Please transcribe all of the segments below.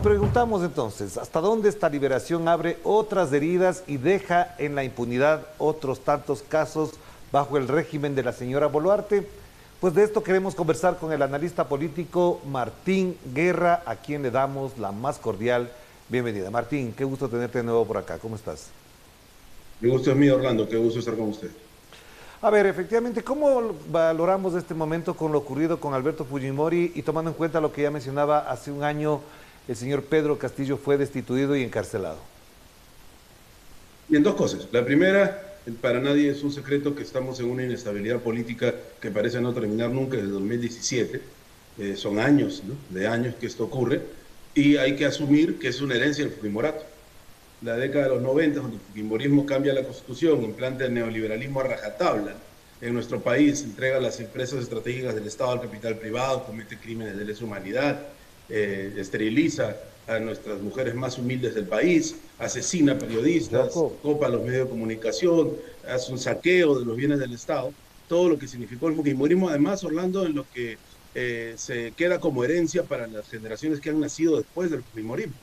preguntamos entonces, ¿hasta dónde esta liberación abre otras heridas y deja en la impunidad otros tantos casos bajo el régimen de la señora Boluarte? Pues de esto queremos conversar con el analista político Martín Guerra, a quien le damos la más cordial bienvenida. Martín, qué gusto tenerte de nuevo por acá. ¿Cómo estás? Mi gusto es mío, Orlando. Qué gusto estar con usted. A ver, efectivamente, ¿cómo valoramos este momento con lo ocurrido con Alberto Fujimori y tomando en cuenta lo que ya mencionaba hace un año, el señor Pedro Castillo fue destituido y encarcelado? Bien, dos cosas. La primera, para nadie es un secreto que estamos en una inestabilidad política que parece no terminar nunca desde 2017. Son años, ¿no? De años que esto ocurre y hay que asumir que es una herencia del Fujimorato. La década de los 90, cuando el fujimorismo cambia la constitución, implanta el neoliberalismo a rajatabla en nuestro país, entrega las empresas estratégicas del Estado al capital privado, comete crímenes de lesa humanidad, esteriliza a nuestras mujeres más humildes del país, asesina periodistas, Loco. copa los medios de comunicación, hace un saqueo de los bienes del Estado, todo lo que significó el fujimorismo, además, Orlando, en lo que se queda como herencia para las generaciones que han nacido después del fujimorismo,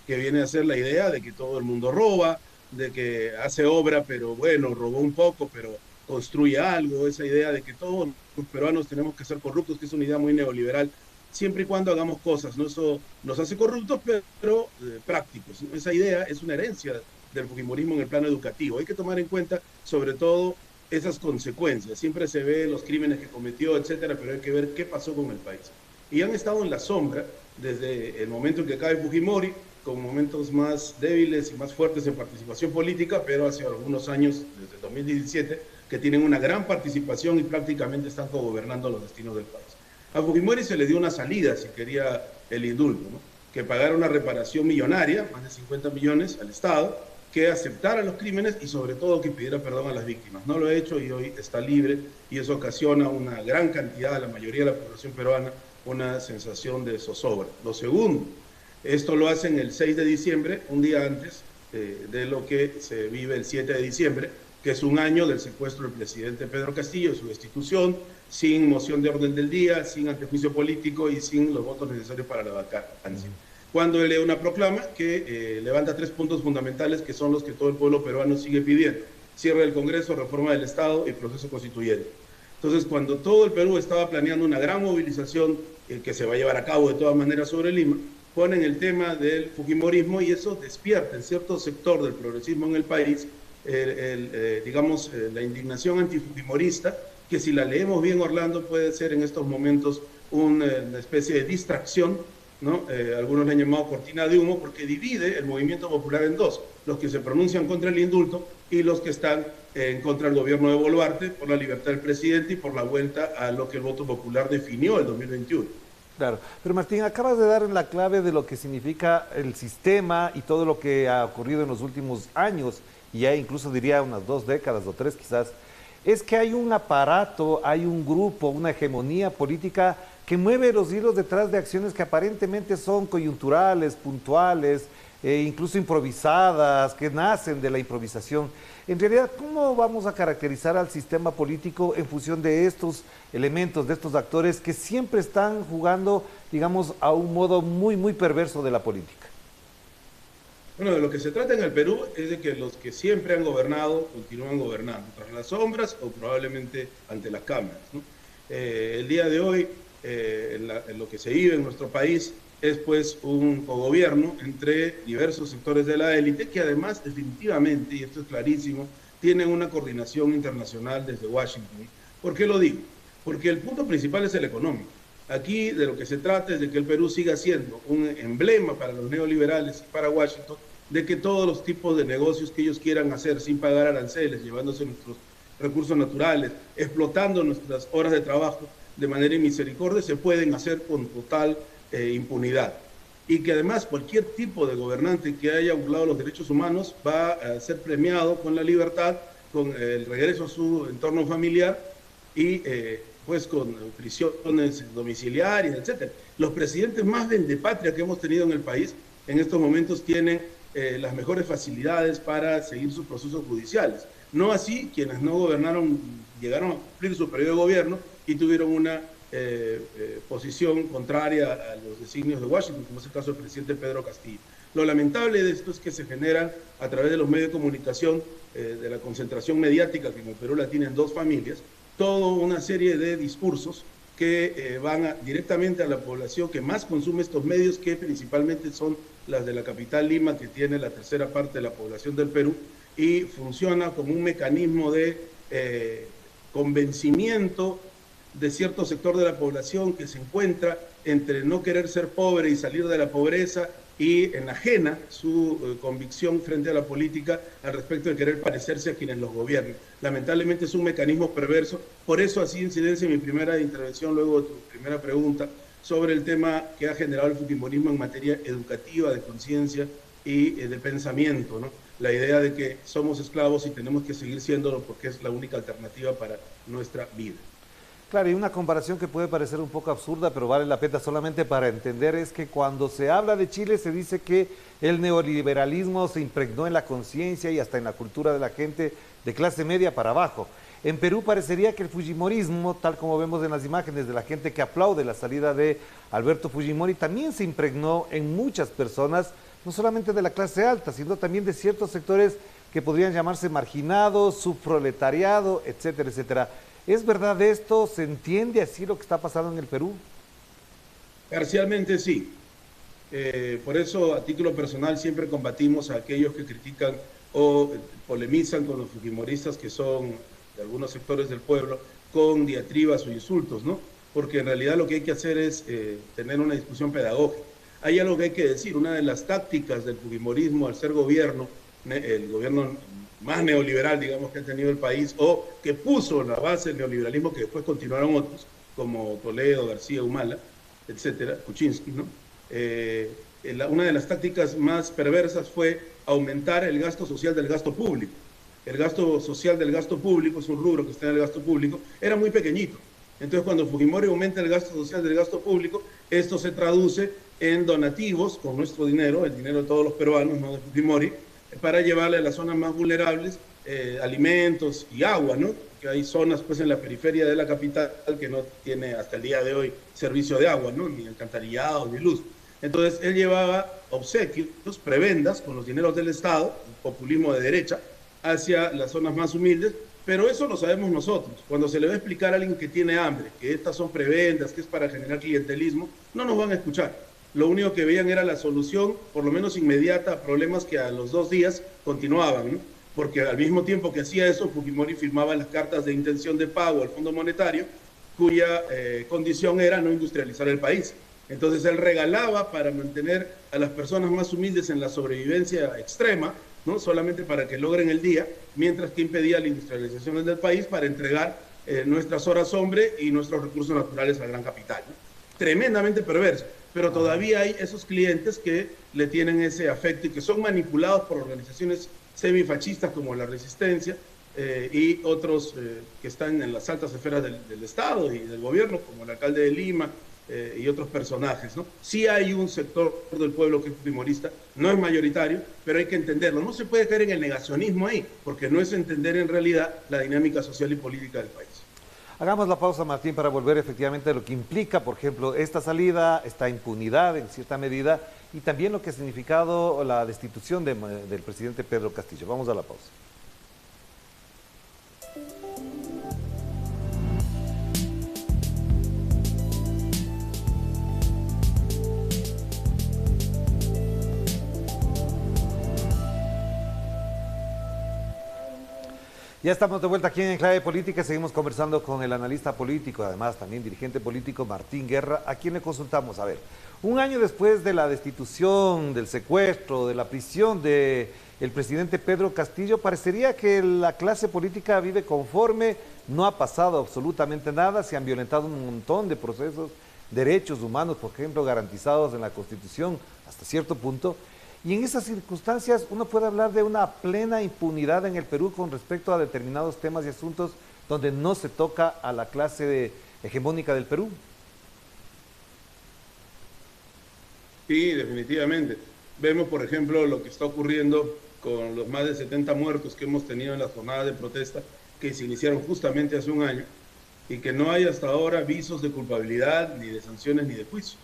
que viene a ser la idea de que todo el mundo roba, de que hace obra, pero bueno, robó un poco, pero construye algo, esa idea de que todos los peruanos tenemos que ser corruptos, que es una idea muy neoliberal, siempre y cuando hagamos cosas, ¿no? Eso nos hace corruptos, pero prácticos. Esa idea es una herencia del fujimorismo en el plano educativo. Hay que tomar en cuenta, sobre todo, esas consecuencias. Siempre se ve los crímenes que cometió, etcétera, pero hay que ver qué pasó con el país. Y han estado en la sombra desde el momento en que cae Fujimori, con momentos más débiles y más fuertes en participación política, pero hace algunos años, desde 2017, que tienen una gran participación y prácticamente están gobernando los destinos del país. A Fujimori se le dio una salida, si quería el indulto, ¿no? Que pagara una reparación millonaria, más de 50 millones al Estado, que aceptara los crímenes y sobre todo que pidiera perdón a las víctimas. No lo ha hecho y hoy está libre y eso ocasiona a una gran cantidad, a la mayoría de la población peruana, una sensación de zozobra. Lo segundo, esto lo hacen el 6 de diciembre, un día antes de lo que se vive el 7 de diciembre, que es un año del secuestro del presidente Pedro Castillo, de su destitución, sin moción de orden del día, sin antejuicio político y sin los votos necesarios para la vacancia. Cuando él lee una proclama que levanta 3 puntos fundamentales que son los que todo el pueblo peruano sigue pidiendo: cierre del Congreso, reforma del Estado y proceso constituyente. Entonces, cuando todo el Perú estaba planeando una gran movilización que se va a llevar a cabo de todas maneras sobre Lima, ponen el tema del fujimorismo y eso despierta en cierto sector del progresismo en el país, digamos, la indignación antifujimorista, que si la leemos bien, Orlando, puede ser en estos momentos una especie de distracción, ¿no? Algunos le han llamado cortina de humo, porque divide el movimiento popular en dos: los que se pronuncian contra el indulto y los que están en contra del gobierno de Boluarte, por la libertad del presidente y por la vuelta a lo que el voto popular definió el 2021. Claro, pero Martín, acabas de dar la clave de lo que significa el sistema y todo lo que ha ocurrido en los últimos años, y ya incluso diría unas 2 décadas o 3 quizás. Es que hay un aparato, hay un grupo, una hegemonía política que mueve los hilos detrás de acciones que aparentemente son coyunturales, puntuales, incluso improvisadas, que nacen de la improvisación. En realidad, ¿cómo vamos a caracterizar al sistema político en función de estos elementos, de estos actores que siempre están jugando, digamos, a un modo muy, muy perverso de la política? Bueno, de lo que se trata en el Perú es de que los que siempre han gobernado continúan gobernando, tras las sombras o probablemente ante las cámaras, ¿no? El día de hoy, en lo que se vive en nuestro país, es pues un cogobierno entre diversos sectores de la élite que además definitivamente, y esto es clarísimo, tienen una coordinación internacional desde Washington. ¿Por qué lo digo? Porque el punto principal es el económico. Aquí de lo que se trata es de que el Perú siga siendo un emblema para los neoliberales y para Washington de que todos los tipos de negocios que ellos quieran hacer sin pagar aranceles, llevándose nuestros recursos naturales, explotando nuestras horas de trabajo de manera inmisericordia, se pueden hacer con total impunidad. Y que además cualquier tipo de gobernante que haya burlado los derechos humanos va a ser premiado con la libertad, con el regreso a su entorno familiar y pues con prisiones domiciliarias, etcétera. Los presidentes más vendepatria que hemos tenido en el país en estos momentos tienen las mejores facilidades para seguir sus procesos judiciales. No así quienes no gobernaron, llegaron a cumplir su periodo de gobierno y tuvieron una posición contraria a los designios de Washington, como es el caso del presidente Pedro Castillo. Lo lamentable de esto es que se genera a través de los medios de comunicación, de la concentración mediática que en el Perú la tienen dos familias, toda una serie de discursos que van directamente a la población que más consume estos medios, que principalmente son las de la capital Lima, que tiene la tercera parte de la población del Perú, y funciona como un mecanismo de convencimiento de cierto sector de la población que se encuentra entre no querer ser pobre y salir de la pobreza y enajena su convicción frente a la política al respecto de querer parecerse a quienes los gobiernan. Lamentablemente es un mecanismo perverso, por eso hacía incidencia en mi primera intervención, luego de tu primera pregunta, sobre el tema que ha generado el fujimorismo en materia educativa, de conciencia y de pensamiento, ¿no? La idea de que somos esclavos y tenemos que seguir siéndolo porque es la única alternativa para nuestra vida. Claro, y una comparación que puede parecer un poco absurda, pero vale la pena solamente para entender, es que cuando se habla de Chile se dice que el neoliberalismo se impregnó en la conciencia y hasta en la cultura de la gente de clase media para abajo. En Perú parecería que el fujimorismo, tal como vemos en las imágenes de la gente que aplaude la salida de Alberto Fujimori, también se impregnó en muchas personas, no solamente de la clase alta, sino también de ciertos sectores que podrían llamarse marginados, subproletariado, etcétera, etcétera. ¿Es verdad esto? ¿Se entiende así lo que está pasando en el Perú? Parcialmente sí. Por eso, a título personal, siempre combatimos a aquellos que critican o polemizan con los fujimoristas, que son de algunos sectores del pueblo, con diatribas o insultos, ¿no? Porque en realidad lo que hay que hacer es tener una discusión pedagógica. Hay algo que hay que decir, una de las tácticas del fujimorismo al ser gobierno, el gobierno más neoliberal, digamos, que ha tenido el país, o que puso la base del neoliberalismo, que después continuaron otros, como Toledo, García, Humala, etcétera, Kuczynski, ¿no? Una de las tácticas más perversas fue aumentar el gasto social del gasto público. El gasto social del gasto público, es un rubro que está en el gasto público, era muy pequeñito. Entonces, cuando Fujimori aumenta el gasto social del gasto público, esto se traduce en donativos con nuestro dinero, el dinero de todos los peruanos, no de Fujimori, para llevarle a las zonas más vulnerables alimentos y agua, ¿no? Que hay zonas pues en la periferia de la capital que no tiene hasta el día de hoy servicio de agua, ¿no? Ni alcantarillado, ni luz. Entonces él llevaba obsequios, prebendas con los dineros del Estado, el populismo de derecha, hacia las zonas más humildes, pero eso lo sabemos nosotros. Cuando se le va a explicar a alguien que tiene hambre, que estas son prebendas, que es para generar clientelismo, no nos van a escuchar. Lo único que veían era la solución, por lo menos inmediata, a problemas que a los 2 días continuaban, ¿no? Porque al mismo tiempo que hacía eso, Fujimori firmaba las cartas de intención de pago al Fondo Monetario, cuya condición era no industrializar el país. Entonces él regalaba para mantener a las personas más humildes en la sobrevivencia extrema, ¿no? Solamente para que logren el día, mientras que impedía la industrialización del país para entregar nuestras horas hombre y nuestros recursos naturales a la gran capital, ¿no? Tremendamente perverso, pero todavía hay esos clientes que le tienen ese afecto y que son manipulados por organizaciones semifascistas como la Resistencia y otros que están en las altas esferas del Estado y del gobierno, como el alcalde de Lima y otros personajes, ¿no? Sí hay un sector del pueblo que es fujimorista, no es mayoritario, pero hay que entenderlo. No se puede caer en el negacionismo ahí, porque no es entender en realidad la dinámica social y política del país. Hagamos la pausa, Martín, para volver efectivamente a lo que implica, por ejemplo, esta salida, esta impunidad en cierta medida, y también lo que ha significado la destitución del presidente Pedro Castillo. Vamos a la pausa. Ya estamos de vuelta aquí en Clave Política, seguimos conversando con el analista político, además también dirigente político Martín Guerra, a quien le consultamos. A ver, un año después de la destitución, del secuestro, de la prisión del presidente Pedro Castillo, parecería que la clase política vive conforme, no ha pasado absolutamente nada, se han violentado un montón de procesos, derechos humanos, por ejemplo, garantizados en la Constitución hasta cierto punto. Y en esas circunstancias uno puede hablar de una plena impunidad en el Perú con respecto a determinados temas y asuntos donde no se toca a la clase hegemónica del Perú. Sí, definitivamente. Vemos, por ejemplo, lo que está ocurriendo con los más de 70 muertos que hemos tenido en las jornadas de protesta que se iniciaron justamente hace un año, y que no hay hasta ahora visos de culpabilidad, ni de sanciones, ni de juicios.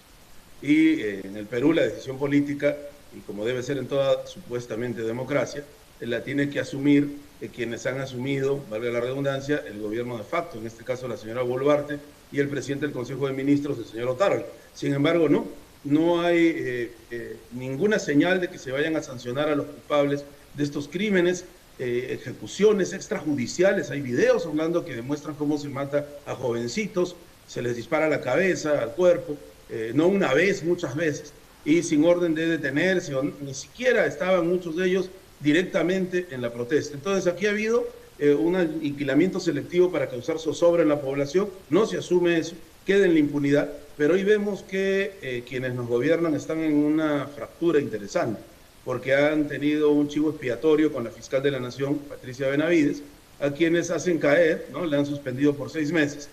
Y en el Perú la decisión política, y como debe ser en toda supuestamente democracia, la tiene que asumir quienes han asumido, valga la redundancia, el gobierno de facto, en este caso la señora Boluarte y el presidente del Consejo de Ministros, el señor Otárola. Sin embargo, no hay ninguna señal de que se vayan a sancionar a los culpables de estos crímenes, ejecuciones extrajudiciales. Hay videos hablando que demuestran cómo se mata a jovencitos, se les dispara la cabeza, al cuerpo, no una vez, muchas veces, y sin orden de detenerse, o ni siquiera estaban muchos de ellos directamente en la protesta. Entonces aquí ha habido un aniquilamiento selectivo para causar zozobra en la población, no se asume eso, queda en la impunidad, pero hoy vemos que quienes nos gobiernan están en una fractura interesante, porque han tenido un chivo expiatorio con la fiscal de la Nación, Patricia Benavides, a quienes hacen caer, ¿no? Le han suspendido por 6 meses,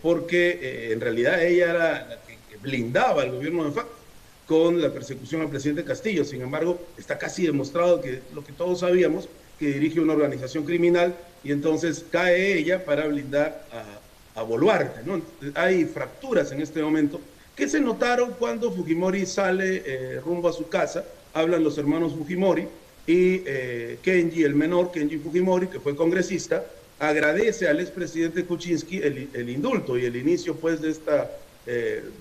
porque en realidad ella era la que blindaba al gobierno de facto con la persecución al presidente Castillo. Sin embargo, está casi demostrado que lo que todos sabíamos, que dirige una organización criminal, y entonces cae ella para blindar a Boluarte, ¿no? Hay fracturas en este momento que se notaron cuando Fujimori sale rumbo a su casa. Hablan los hermanos Fujimori y Kenji, el menor, Kenji Fujimori, que fue congresista, agradece al expresidente Kuczynski el indulto y el inicio pues de esta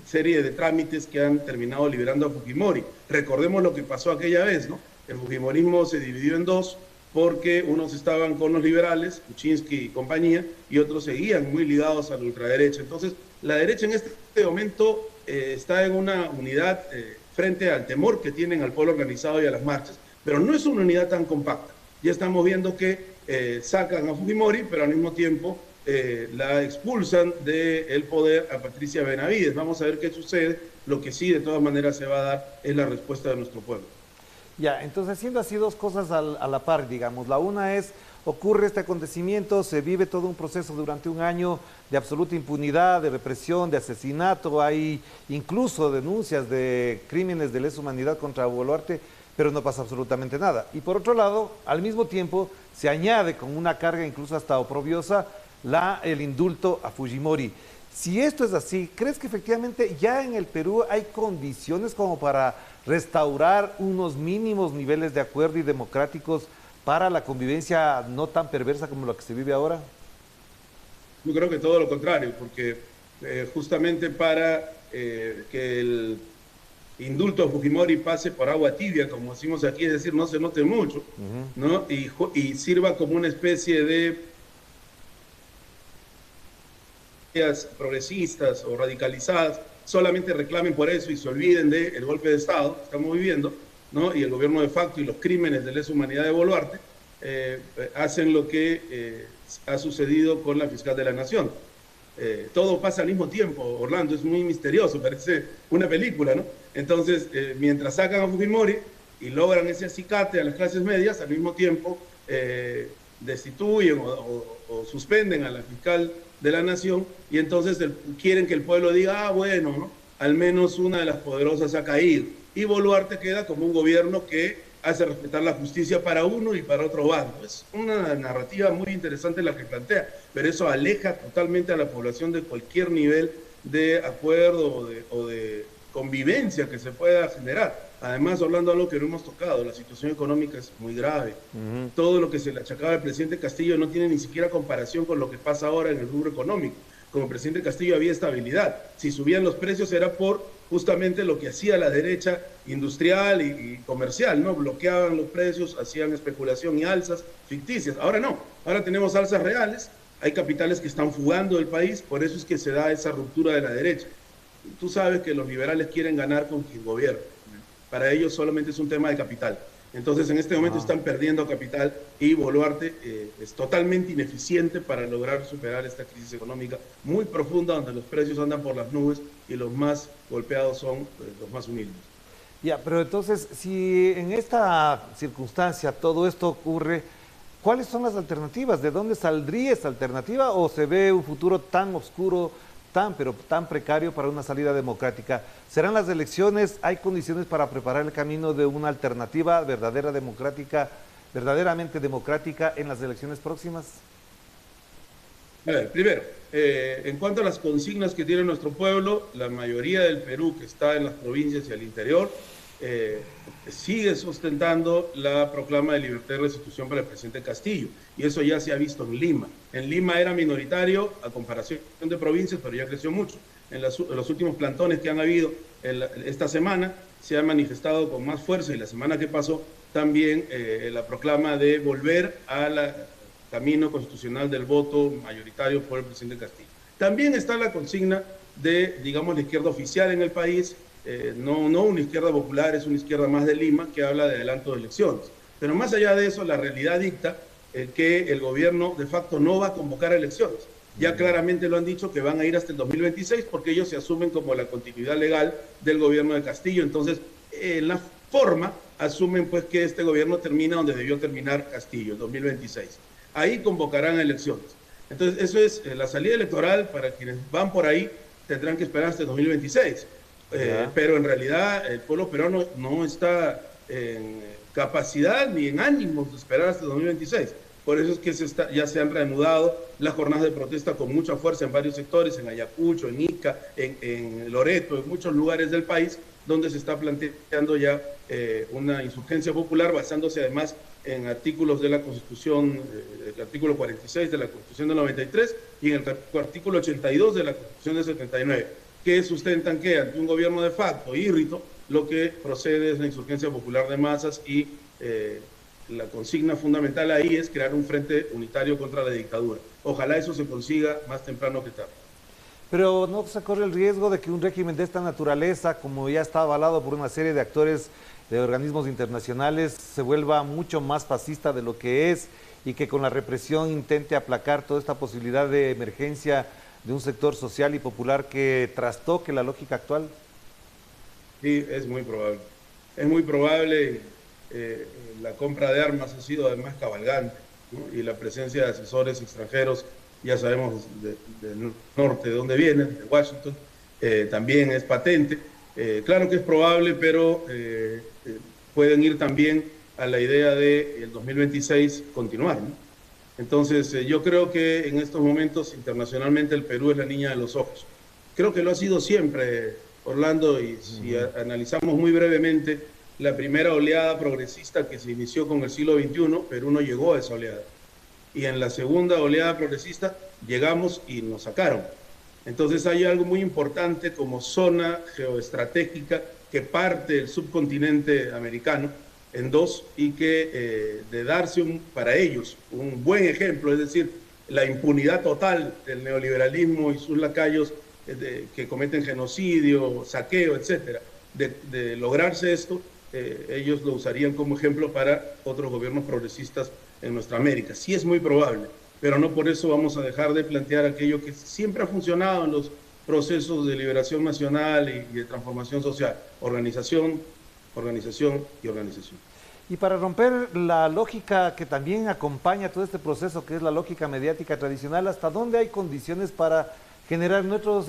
serie de trámites que han terminado liberando a Fujimori. Recordemos lo que pasó aquella vez, ¿no? El fujimorismo se dividió en dos porque unos estaban con los liberales, Kuczynski y compañía, y otros seguían muy ligados a la ultraderecha. Entonces, la derecha en este momento está en una unidad frente al temor que tienen al pueblo organizado y a las marchas, pero no es una unidad tan compacta. Ya estamos viendo que sacan a Fujimori, pero al mismo tiempo la expulsan del poder a Patricia Benavides. Vamos a ver qué sucede. Lo que sí de todas maneras se va a dar es la respuesta de nuestro pueblo. Ya, entonces siendo así dos cosas a la par, digamos. La una es, ocurre este acontecimiento, se vive todo un proceso durante un año de absoluta impunidad, de represión, de asesinato, hay incluso denuncias de crímenes de lesa humanidad contra Boluarte, pero no pasa absolutamente nada. Y por otro lado, al mismo tiempo, se añade con una carga incluso hasta oprobiosa el indulto a Fujimori. Si esto es así, ¿crees que efectivamente ya en el Perú hay condiciones como para restaurar unos mínimos niveles de acuerdo y democráticos para la convivencia no tan perversa como la que se vive ahora? Yo creo que todo lo contrario, porque justamente para que el indulto a Fujimori pase por agua tibia, como decimos aquí, es decir, no se note mucho, ¿no? Y sirva como una especie de progresistas o radicalizadas solamente reclamen por eso y se olviden del golpe de Estado que estamos viviendo, ¿no? Y el gobierno de facto y los crímenes de lesa humanidad de Boluarte, hacen lo que ha sucedido con la fiscal de la Nación. Todo pasa al mismo tiempo, Orlando, es muy misterioso, parece una película, ¿no? Entonces, mientras sacan a Fujimori y logran ese acicate a las clases medias, al mismo tiempo destituyen o suspenden a la fiscal de la Nación, y entonces quieren que el pueblo diga, ah, bueno, ¿no? Al menos una de las poderosas ha caído. Y Boluarte queda como un gobierno que hace respetar la justicia para uno y para otro bando. Es una narrativa muy interesante la que plantea, pero eso aleja totalmente a la población de cualquier nivel de acuerdo o de convivencia que se pueda generar. Además, hablando de algo que no hemos tocado, la situación económica es muy grave. Todo lo que se le achacaba al presidente Castillo no tiene ni siquiera comparación con lo que pasa ahora en el rubro económico. Como el presidente Castillo había estabilidad. Si subían los precios era por justamente lo que hacía la derecha industrial y comercial, ¿no? Bloqueaban los precios, hacían especulación y alzas ficticias. Ahora no, ahora tenemos alzas reales, hay capitales que están fugando del país, por eso es que se da esa ruptura de la derecha. Tú sabes que los liberales quieren ganar con quien gobierna. Para ellos solamente es un tema de capital. Entonces, en este momento están perdiendo capital y Boluarte es totalmente ineficiente para lograr superar esta crisis económica muy profunda donde los precios andan por las nubes y los más golpeados son los más humildes. Ya, pero entonces, si en esta circunstancia todo esto ocurre, ¿cuáles son las alternativas? ¿De dónde saldría esta alternativa? ¿O se ve un futuro tan oscuro, pero tan precario para una salida democrática? ¿Serán las elecciones? ¿Hay condiciones para preparar el camino de una alternativa verdaderamente democrática en las elecciones próximas? A ver, primero, en cuanto a las consignas que tiene nuestro pueblo, la mayoría del Perú que está en las provincias y al interior eh, sigue sustentando la proclama de libertad y restitución para el presidente Castillo. Y eso ya se ha visto en Lima. En Lima era minoritario a comparación de provincias, pero ya creció mucho. En los últimos plantones que han habido esta semana se ha manifestado con más fuerza y la semana que pasó también la proclama de volver a la camino constitucional del voto mayoritario por el presidente Castillo. También está la consigna de, digamos, la izquierda oficial en el país, no una izquierda popular, es una izquierda más de Lima, que habla de adelanto de elecciones. Pero más allá de eso, la realidad dicta que el gobierno de facto no va a convocar elecciones. Ya claramente lo han dicho que van a ir hasta el 2026 porque ellos se asumen como la continuidad legal del gobierno de Castillo. Entonces, en la forma, asumen pues que este gobierno termina donde debió terminar Castillo, en 2026. Ahí convocarán elecciones. Entonces, eso es la salida electoral para quienes van por ahí, tendrán que esperar hasta el 2026. Pero en realidad el pueblo peruano no está en capacidad ni en ánimos de esperar hasta el 2026. Por eso es que ya se han reanudado las jornadas de protesta con mucha fuerza en varios sectores, en Ayacucho, en Ica, en Loreto, en muchos lugares del país, donde se está planteando ya una insurgencia popular basándose además en artículos de la Constitución, el artículo 46 de la Constitución del 93 y en el artículo 82 de la Constitución del 79, que sustentan que ante un gobierno de facto írrito, lo que procede es la insurgencia popular de masas y la consigna fundamental ahí es crear un frente unitario contra la dictadura. Ojalá eso se consiga más temprano que tarde. Pero no se corre el riesgo de que un régimen de esta naturaleza, como ya está avalado por una serie de actores de organismos internacionales, se vuelva mucho más fascista de lo que es y que con la represión intente aplacar toda esta posibilidad de emergencia de un sector social y popular que trastoque la lógica actual? Sí, es muy probable. Es muy probable. La compra de armas ha sido además cabalgante, ¿no? Y la presencia de asesores extranjeros, ya sabemos del norte de dónde vienen, de Washington, también es patente. Claro que es probable, pero pueden ir también a la idea de el 2026 continuar, ¿no? Entonces, yo creo que en estos momentos internacionalmente el Perú es la niña de los ojos. Creo que lo ha sido siempre, Orlando, y si analizamos muy brevemente la primera oleada progresista que se inició con el siglo XXI, Perú no llegó a esa oleada. Y en la segunda oleada progresista llegamos y nos sacaron. Entonces hay algo muy importante como zona geoestratégica que parte el subcontinente americano en dos y que de darse para ellos un buen ejemplo, es decir, la impunidad total del neoliberalismo y sus lacayos que cometen genocidio, saqueo, etcétera, de lograrse esto, ellos lo usarían como ejemplo para otros gobiernos progresistas en nuestra América. Sí es muy probable, pero no por eso vamos a dejar de plantear aquello que siempre ha funcionado en los procesos de liberación nacional y de transformación social: organización, organización y organización. Y para romper la lógica que también acompaña todo este proceso, que es la lógica mediática tradicional, ¿hasta dónde hay condiciones para generar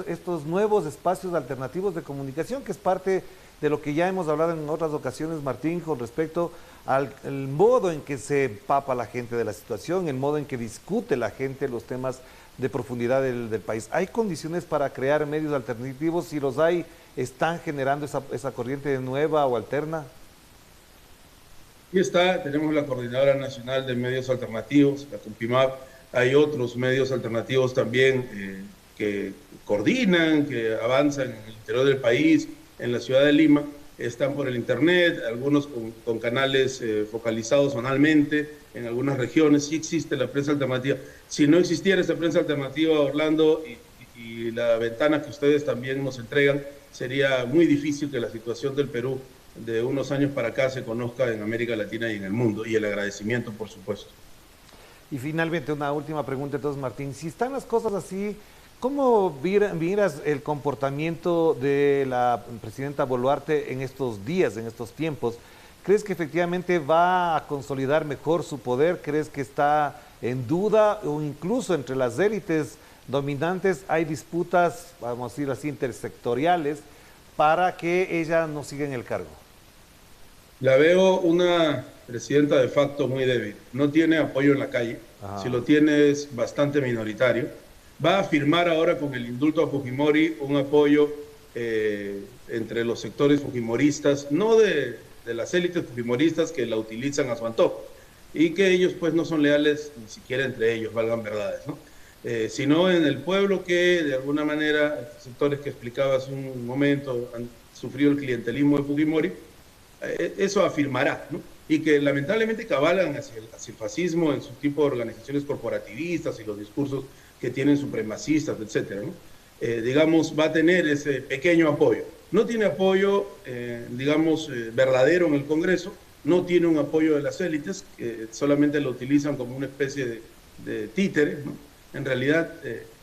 estos nuevos espacios alternativos de comunicación, que es parte de lo que ya hemos hablado en otras ocasiones, Martín, con respecto al modo en que se empapa la gente de la situación, el modo en que discute la gente los temas de profundidad del país? ¿Hay condiciones para crear medios alternativos? Si los hay, ¿están generando esa corriente nueva o alterna? Y está, tenemos la Coordinadora Nacional de Medios Alternativos, la CONPIMAP. Hay otros medios alternativos también que coordinan, que avanzan en el interior del país, en la ciudad de Lima. Están por el internet, algunos con canales focalizados zonalmente en algunas regiones. Sí existe la prensa alternativa. Si no existiera esa prensa alternativa, Orlando, y la ventana que ustedes también nos entregan, sería muy difícil que la situación del Perú de unos años para acá se conozca en América Latina y en el mundo, y el agradecimiento, por supuesto. Y finalmente una última pregunta entonces, Martín. Si están las cosas así, ¿cómo miras el comportamiento de la presidenta Boluarte en estos días, en estos tiempos? ¿Crees que efectivamente va a consolidar mejor su poder? ¿Crees que está en duda o incluso entre las élites dominantes hay disputas, vamos a decir así, intersectoriales para que ella no siga en el cargo? La veo una presidenta de facto muy débil. No tiene apoyo en la calle. Ajá. Si lo tiene es bastante minoritario. va a firmar ahora con el indulto a Fujimori un apoyo entre los sectores fujimoristas, no de las élites fujimoristas que la utilizan a su antojo, y que ellos pues no son leales ni siquiera entre ellos, valgan verdades, ¿no? Sino en el pueblo que de alguna manera, estos sectores que explicaba hace un momento, han sufrido el clientelismo de Fujimori, eso afirmará, ¿no? Y que lamentablemente cabalan hacia el fascismo en su tipo de organizaciones corporativistas y los discursos que tienen supremacistas, etcétera, ¿no? Digamos, va a tener ese pequeño apoyo. No tiene apoyo, digamos, verdadero en el Congreso, no tiene un apoyo de las élites, que solamente lo utilizan como una especie de títere, ¿no? En realidad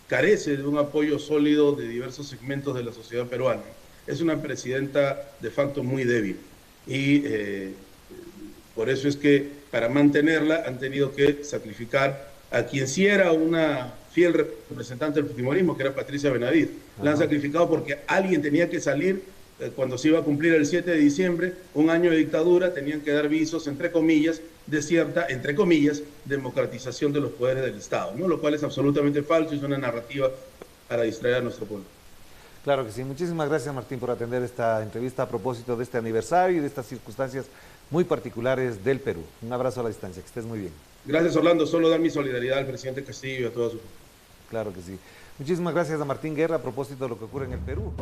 carece de un apoyo sólido de diversos segmentos de la sociedad peruana. Es una presidenta de facto muy débil y por eso es que para mantenerla han tenido que sacrificar a quien sí era una fiel representante del fujimorismo, que era Patricia Benavides. La han sacrificado porque alguien tenía que salir cuando se iba a cumplir el 7 de diciembre, un año de dictadura, tenían que dar visos, entre comillas, de cierta, entre comillas, democratización de los poderes del Estado, ¿no? Lo cual es absolutamente falso y es una narrativa para distraer a nuestro pueblo. Claro que sí. Muchísimas gracias, Martín, por atender esta entrevista a propósito de este aniversario y de estas circunstancias muy particulares del Perú. Un abrazo a la distancia, que estés muy bien. Gracias, Orlando. Solo dar mi solidaridad al presidente Castillo y a toda su... Claro que sí. Muchísimas gracias a Martín Guerra a propósito de lo que ocurre en el Perú.